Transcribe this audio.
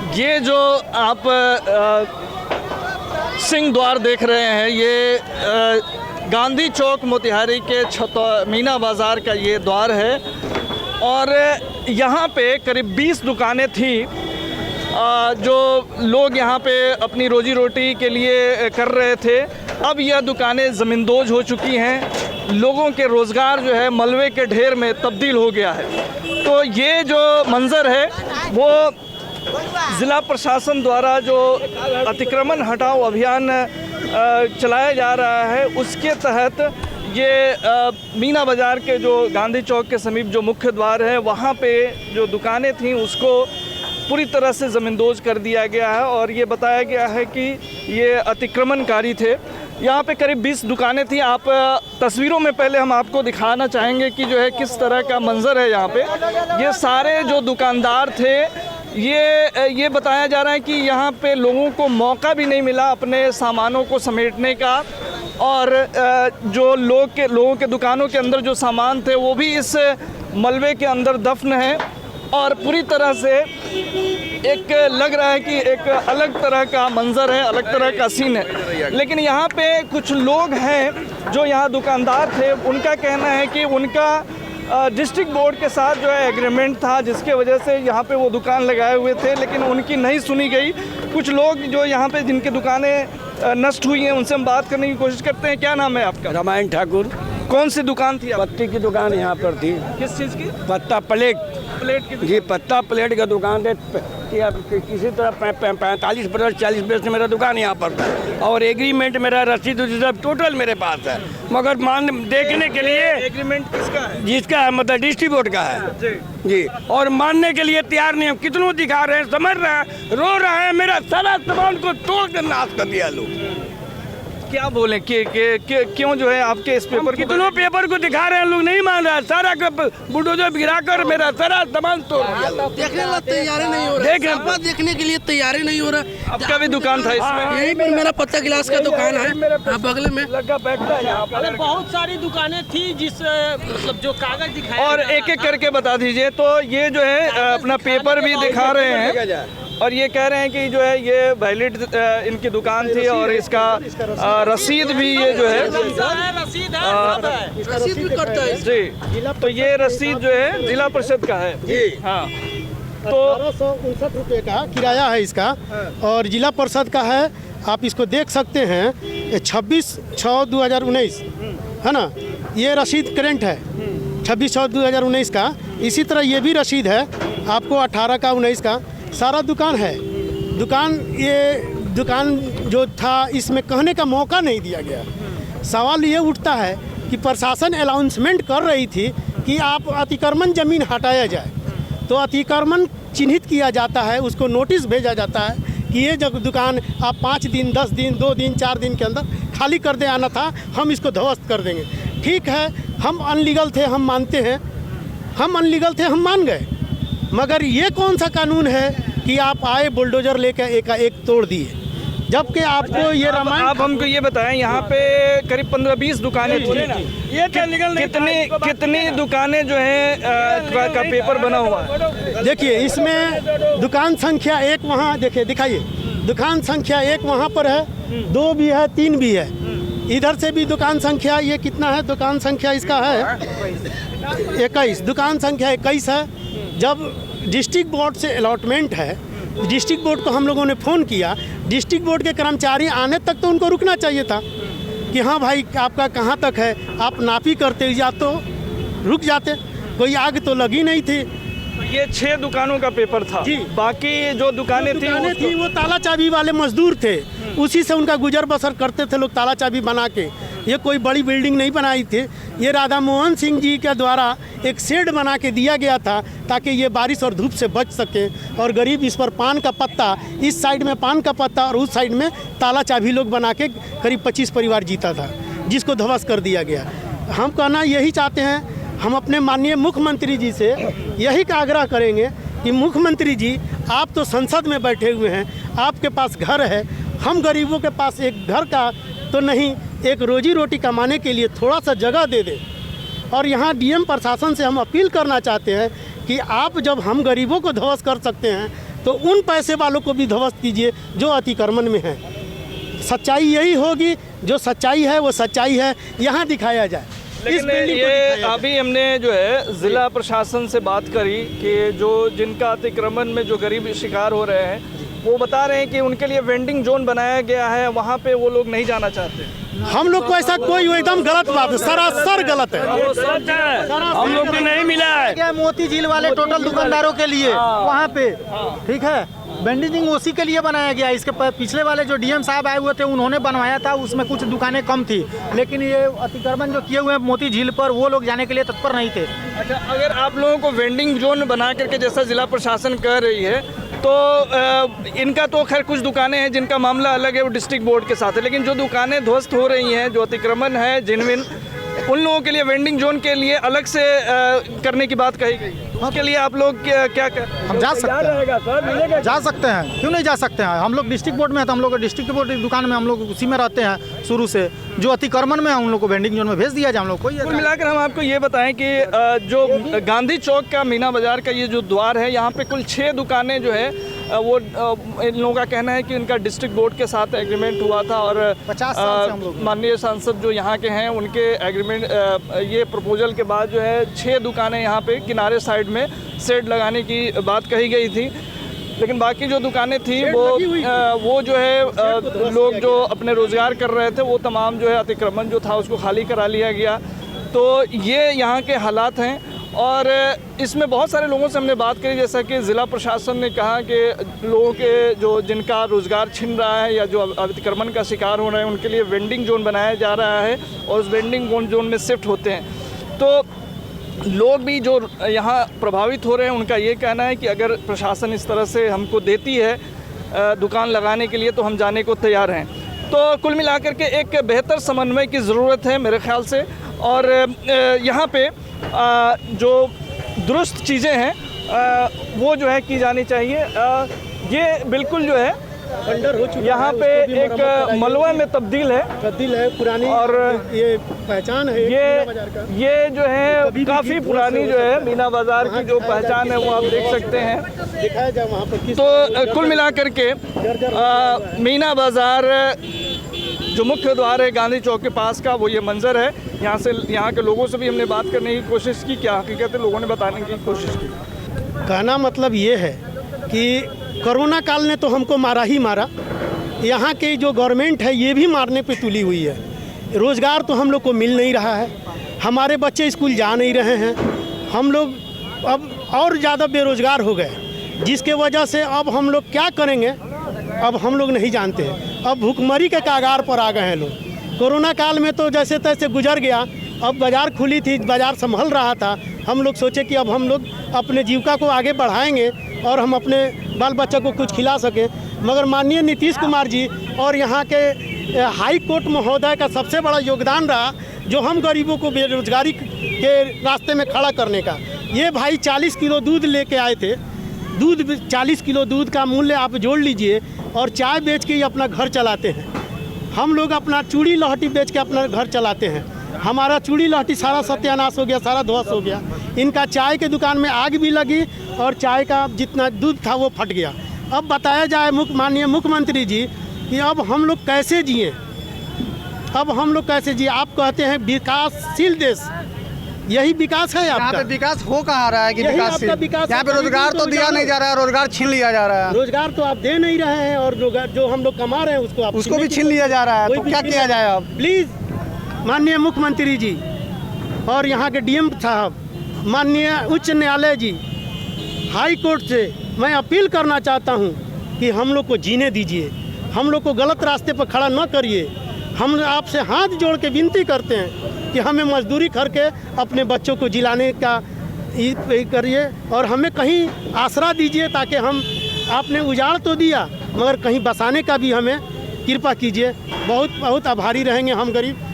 ये जो आप सिंह द्वार देख रहे हैं, ये गांधी चौक मोतिहारी के मीना बाज़ार का ये द्वार है और यहाँ पे करीब 20 दुकानें थी जो लोग यहाँ पे अपनी रोजी रोटी के लिए कर रहे थे। अब यह दुकानें ज़मींदोज़ हो चुकी हैं, लोगों के रोज़गार जो है मलबे के ढेर में तब्दील हो गया है। तो ये जो मंज़र है वो ज़िला प्रशासन द्वारा जो अतिक्रमण हटाओ अभियान चलाया जा रहा है, उसके तहत ये मीना बाज़ार के जो गांधी चौक के समीप जो मुख्य द्वार है, वहाँ पे जो दुकानें थीं उसको पूरी तरह से ज़मींदोज़ कर दिया गया है। और ये बताया गया है कि ये अतिक्रमणकारी थे। यहाँ पे करीब 20 दुकानें थी। आप तस्वीरों में पहले हम आपको दिखाना चाहेंगे कि जो है किस तरह का मंज़र है यहाँ पे। ये सारे जो दुकानदार थे, ये बताया जा रहा है कि यहाँ पे लोगों को मौका भी नहीं मिला अपने सामानों को समेटने का, और जो लोगों के दुकानों के अंदर जो सामान थे वो भी इस मलबे के अंदर दफन है। और पूरी तरह से एक लग रहा है कि एक अलग तरह का मंज़र है, अलग तरह का सीन है। लेकिन यहाँ पे कुछ लोग हैं जो यहाँ दुकानदार थे, उनका कहना है कि उनका डिस्ट्रिक्ट बोर्ड के साथ जो है एग्रीमेंट था, जिसके वजह से यहाँ पे वो दुकान लगाए हुए थे, लेकिन उनकी नहीं सुनी गई। कुछ लोग जो यहाँ पे जिनकी दुकानें नष्ट हुई हैं, उनसे हम बात करने की कोशिश करते हैं। क्या नाम है आपका? रामायण ठाकुर। कौन सी दुकान थी? पत्ती की दुकान यहाँ पर थी। किस चीज़ की? पत्ता प्लेट की जी, पत्ता प्लेट का दुकान है। किसी तरह 45% 40% मेरा दुकान यहाँ पर था, और एग्रीमेंट मेरा रसीद सब टोटल मेरे पास है। मगर देखने के लिए एग्रीमेंट किसका है? जिसका है मतलब डिस्ट्रिक्ट बोर्ड का है जी, और मानने के लिए तैयार नहीं। हम कितनों दिखा रहे हैं, समझ रहे हैं, रो रहे हैं। मेरा सारा सामान को तोड़ कर नाश कर दिया लोग। क्या बोले कि क्यों जो है आपके इस पेपर कितनों पेपर को दिखा रहे हैं, लोग नहीं मान रहा है। सारा बुलडोजर गिरा कर मेरा सारा सामान तोड़ दिया। देखने के लिए तैयार नहीं हो रहा, देखने के लिए तैयार ही नहीं हो रहा। आपका भी दुकान था इसमें? यहीं पर मेरा पत्ता गिलास का दुकान है, बगल में लगा बैठता है यहाँ पर। बहुत सारी दुकानें थी जिस मतलब जो कागज दिखाया। और एक एक करके बता दीजिए। तो ये जो है अपना पेपर भी दिखा रहे हैं और ये कह रहे हैं कि जो है ये वैलिड इनकी दुकान थी, और इसका रसीद भी ये जो है रसीद भी कटता है जी। तो ये रसीद जो है जिला परिषद का है जी। हाँ, तो 1859 का किराया है इसका, और जिला परिषद का है। आप इसको देख सकते हैं, 26/6/2019 है ना। ये रसीद करेंट है 26/6/2019 का। इसी तरह ये भी रसीद है आपको 18/19 का। सारा दुकान है। दुकान जो था, इसमें कहने का मौका नहीं दिया गया। सवाल ये उठता है कि प्रशासन अनाउंसमेंट कर रही थी कि आप अतिक्रमण ज़मीन हटाया जाए, तो अतिक्रमण चिन्हित किया जाता है, उसको नोटिस भेजा जाता है कि ये जब दुकान आप 5 दिन 10 दिन 2 दिन 4 दिन के अंदर खाली कर दे आना था, हम इसको ध्वस्त कर देंगे। ठीक है, हम अनलीगल थे, हम मानते हैं, हम अनलीगल थे, हम मान गए। मगर ये कौन सा कानून है कि आप आए बुलडोजर लेकर एक तोड़ दिए, जबकि आपको ये रामायण। आप हमको ये बताएं, यहाँ पे करीब 15-20 दुकानें थी। ये कितनी दुकानें जो है का पेपर बना हुआ है? देखिए, इसमें दुकान संख्या 1 वहाँ दिखाइए। दुकान संख्या 1 वहाँ पर है, 2 भी है, 3 भी है। इधर से भी दुकान संख्या ये कितना है? दुकान संख्या इसका है 21। दुकान संख्या 21 है। जब डिस्ट्रिक्ट बोर्ड से अलॉटमेंट है, डिस्ट्रिक्ट बोर्ड को हम लोगों ने फ़ोन किया। डिस्ट्रिक्ट बोर्ड के कर्मचारी आने तक तो उनको रुकना चाहिए था कि हाँ भाई आपका कहाँ तक है, आप नापी करते या तो रुक जाते। कोई आग तो लगी नहीं थी। ये 6 दुकानों का पेपर था जी। बाकी जो दुकानें थी वो ताला चाबी वाले मजदूर थे, उसी से उनका गुजर बसर करते थे लोग, ताला चाबी बना के। ये कोई बड़ी बिल्डिंग नहीं बनाई थी। ये राधा मोहन सिंह जी के द्वारा एक शेड बना के दिया गया था ताकि ये बारिश और धूप से बच सके, और गरीब इस पर पान का पत्ता, इस साइड में पान का पत्ता और उस साइड में ताला चाबी लोग बना के करीब 25 परिवार जीता था, जिसको ध्वस्त कर दिया गया। हम कहना यही चाहते हैं, हम अपने माननीय मुख्यमंत्री जी से यही का आग्रह करेंगे कि मुख्यमंत्री जी, आप तो संसद में बैठे हुए हैं, आपके पास घर है, हम गरीबों के पास एक घर का तो नहीं, एक रोजी रोटी कमाने के लिए थोड़ा सा जगह दे दें। और यहाँ डीएम प्रशासन से हम अपील करना चाहते हैं कि आप जब हम गरीबों को ध्वस्त कर सकते हैं तो उन पैसे वालों को भी ध्वस्त कीजिए जो अतिक्रमण में हैं। सच्चाई यही होगी, जो सच्चाई है वो सच्चाई है, यहाँ दिखाया जाए। लेकिन ये अभी हमने जो है ज़िला प्रशासन से बात करी कि जो जिनका अतिक्रमण में जो गरीब शिकार हो रहे हैं वो बता रहे हैं कि उनके लिए वेंडिंग जोन बनाया गया है, वहाँ पे वो लोग नहीं जाना चाहते। हम लोग को ऐसा कोई एकदम गलत बात है, सरासर गलत है। वो सच है, हम लोग को नहीं मिला है। क्या मोती झील वाले टोटल दुकानदारों के लिए वहाँ पे, ठीक है, वेंडिंग उसी के लिए बनाया गया। इसके पिछले वाले जो डीएम साहब आए हुए थे उन्होंने बनवाया था, उसमें कुछ दुकानें कम थी, लेकिन ये अतिक्रमण जो किए हुए हैं मोती झील पर वो लोग जाने के लिए तत्पर नहीं थे। अच्छा, अगर आप लोगों को वेंडिंग जोन बना करके जैसा जिला प्रशासन कर रही है तो इनका तो खैर कुछ दुकानें हैं जिनका मामला अलग है, वो डिस्ट्रिक्ट बोर्ड के साथ है, लेकिन जो दुकानें ध्वस्त हो रही हैं, जो अतिक्रमण है जेन्युइन, उन लोगों के लिए वेंडिंग जोन के लिए अलग से करने की बात कही गई। उसके लिए आप लोग क्या कर हम जा सकते हैं, जा सकते हैं, क्यों नहीं जा सकते हैं। हम लोग डिस्ट्रिक्ट बोर्ड में है तो हम लोग डिस्ट्रिक्ट बोर्ड की दुकान में हम लोग उसी में रहते हैं शुरू से। जो अतिक्रमण में है उन लोग को वेंडिंग जोन में भेज दिया जाए। हम लोग कोई कुल मिलाकर हम आपको ये बताएं कि जो गांधी चौक का मीना बाजार का ये जो द्वार है, यहाँ पे कुल 6 दुकानें जो है वो इन लोगों का कहना है कि इनका डिस्ट्रिक्ट बोर्ड के साथ एग्रीमेंट हुआ था और 50 साल से हम लोग माननीय सांसद जो यहाँ के हैं उनके एग्रीमेंट ये प्रपोजल के बाद जो है 6 दुकानें यहाँ पे किनारे साइड में शेड लगाने की बात कही गई थी, लेकिन बाकी जो दुकानें थी वो जो है लोग जो अपने रोज़गार कर रहे थे वो तमाम जो है अतिक्रमण जो था उसको खाली करा लिया गया। तो ये यहाँ के हालात हैं और इसमें बहुत सारे लोगों से हमने बात करी, जैसा कि ज़िला प्रशासन ने कहा कि लोगों के जो जिनका रोज़गार छिन रहा है या जो अतिक्रमण का शिकार हो रहे हैं उनके लिए वेंडिंग जोन बनाया जा रहा है और उस वेंडिंग जोन में शिफ्ट होते हैं। तो लोग भी जो यहाँ प्रभावित हो रहे हैं उनका ये कहना है कि अगर प्रशासन इस तरह से हमको देती है दुकान लगाने के लिए तो हम जाने को तैयार हैं। तो कुल मिलाकर के एक बेहतर समन्वय की ज़रूरत है मेरे ख्याल से, और यहाँ पे जो दुरुस्त चीज़ें हैं वो जो है की जानी चाहिए। ये बिल्कुल जो है खंडर हो चुका यहाँ पे एक मलबे में तब्दील है पुरानी, और ये पहचान है ये जो है काफ़ी पुरानी जो है मीना बाज़ार की जो पहचान है वो आप देख सकते हैं। दिखाया जाए वहाँ पर। तो कुल मिलाकर के मीना बाज़ार जो मुख्य द्वार है गांधी चौक के पास का वो ये मंजर है। यहाँ के लोगों से भी हमने बात करने की कोशिश की, क्या हकीकत है लोगों ने बताने की कोशिश की। कहना मतलब ये है कि कोरोना काल ने तो हमको मारा ही मारा, यहाँ की जो गवर्नमेंट है ये भी मारने पे तुली हुई है। रोज़गार तो हम लोग को मिल नहीं रहा है, हमारे बच्चे स्कूल जा नहीं रहे हैं, हम लोग अब और ज़्यादा बेरोज़गार हो गए, जिसके वजह से अब हम लोग क्या करेंगे अब हम लोग नहीं जानते हैं। अब भुखमरी के कागार पर आ गए हैं लोग। कोरोना काल में तो जैसे तैसे गुजर गया, अब बाज़ार खुली थी, बाज़ार संभल रहा था, हम लोग सोचे कि अब हम लोग अपने जीविका को आगे बढ़ाएंगे और हम अपने बाल बच्चों को कुछ खिला सकें। मगर माननीय नीतीश कुमार जी और यहाँ के हाई कोर्ट महोदय का सबसे बड़ा योगदान रहा जो हम गरीबों को बेरोजगारी के रास्ते में खड़ा करने का। ये भाई 40 किलो दूध लेके आए थे, 40 किलो दूध का मूल्य आप जोड़ लीजिए और चाय बेच के ही अपना घर चलाते हैं। हम लोग अपना चूड़ी लहठी बेच के अपना घर चलाते हैं। हमारा चूड़ी लहठी सारा सत्यानाश हो गया, सारा ध्वस्त हो गया। इनका चाय के दुकान में आग भी लगी और चाय का जितना दूध था वो फट गया। अब बताया जाए माननीय मुख्यमंत्री जी कि अब हम लोग कैसे जिए, अब हम लोग कैसे जिए। आप कहते हैं विकासशील देश, यही विकास है आपका? यहाँ पे विकास हो कहाँ रहा है कि यही विकासशील? आपका विकास है। यहाँ पे रोजगार तो दिया नहीं जा रहा है, रोजगार छीन लिया जा रहा है। रोजगार तो आप दे नहीं रहे हैं और जो हम लोग कमा रहे हैं उसको आप उसको भी छीन लिया जा रहा है, तो क्या किया जाए अब? प्लीज़ माननीय मुख्यमंत्री जी और यहाँ के डीएम साहब, माननीय उच्च न्यायालय जी, हाई कोर्ट से मैं अपील करना चाहता हूँ कि हम लोग को जीने दीजिए, हम लोग को गलत रास्ते पर खड़ा न करिए। हम आपसे हाथ जोड़ के विनती करते हैं कि हमें मजदूरी करके अपने बच्चों को जिलाने का करिए और हमें कहीं आसरा दीजिए, ताकि हम आपने उजाड़ तो दिया मगर कहीं बसाने का भी हमें कृपा कीजिए। बहुत बहुत आभारी रहेंगे हम गरीब।